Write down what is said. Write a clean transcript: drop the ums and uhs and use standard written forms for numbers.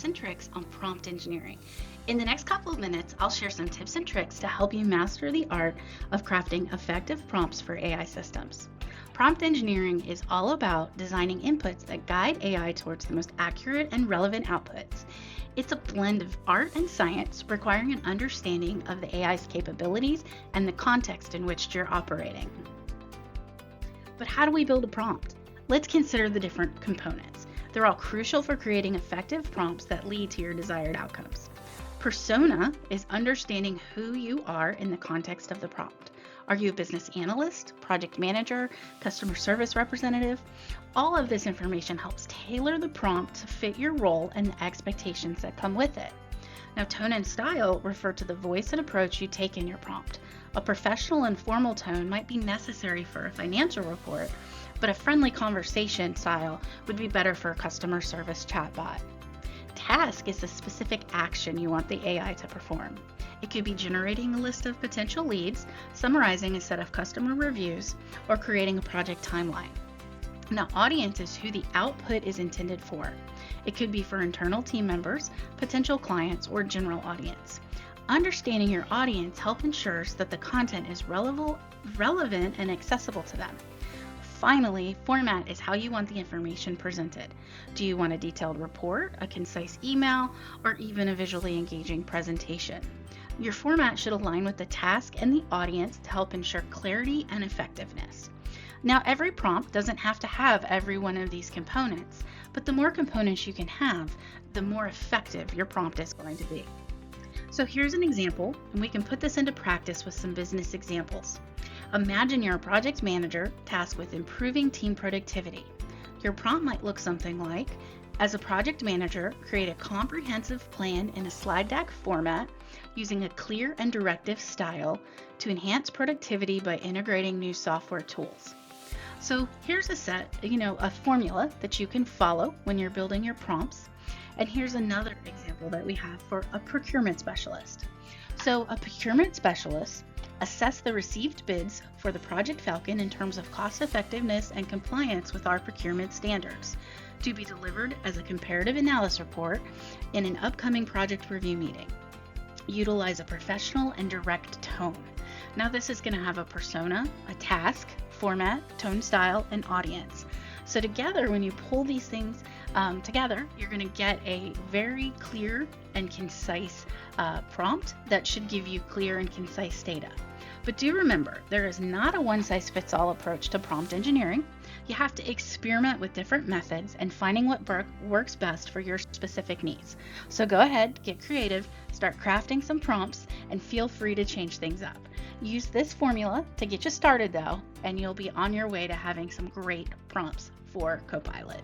and tricks on prompt engineering. In the next couple of minutes, I'll share some tips and tricks to help you master the art of crafting effective prompts for AI systems. Prompt engineering is all about designing inputs that guide AI towards the most accurate and relevant outputs. It's a blend of art and science, requiring an understanding of the AI's capabilities and the context in which you're operating. But how do we build a prompt? Let's consider the different components. They're all crucial for creating effective prompts that lead to your desired outcomes. Persona is understanding who you are in the context of the prompt. Are you a business analyst, project manager, customer service representative? All of this information helps tailor the prompt to fit your role and the expectations that come with it. Now, tone and style refer to the voice and approach you take in your prompt. A professional and formal tone might be necessary for a financial report, but a friendly conversation style would be better for a customer service chatbot. Task is the specific action you want the AI to perform. It could be generating a list of potential leads, summarizing a set of customer reviews, or creating a project timeline. Now, audience is who the output is intended for. It could be for internal team members, potential clients, or general audience. Understanding your audience helps ensure that the content is relevant and accessible to them. Finally, format is how you want the information presented. Do you want a detailed report, a concise email, or even a visually engaging presentation? Your format should align with the task and the audience to help ensure clarity and effectiveness. Now, every prompt doesn't have to have every one of these components, but the more components you can have, the more effective your prompt is going to be. So here's an example, and we can put this into practice with some business examples. Imagine you're a project manager tasked with improving team productivity. Your prompt might look something like, as a project manager, create a comprehensive plan in a slide deck format using a clear and directive style to enhance productivity by integrating new software tools. So here's a formula that you can follow when you're building your prompts. And here's another example that we have for a procurement specialist. So a procurement specialist assess the received bids for the Project Falcon in terms of cost effectiveness and compliance with our procurement standards, to be delivered as a comparative analysis report in an upcoming project review meeting. Utilize a professional and direct tone. Now this is going to have a persona, a task, format, tone, style, and audience. So together, when you pull these things together, you're going to get a very clear and concise prompt that should give you clear and concise data. But do remember, there is not a one-size-fits-all approach to prompt engineering. You have to experiment with different methods and finding what works best for your specific needs. So go ahead, get creative, start crafting some prompts, and feel free to change things up. Use this formula to get you started though, and you'll be on your way to having some great prompts for Copilot.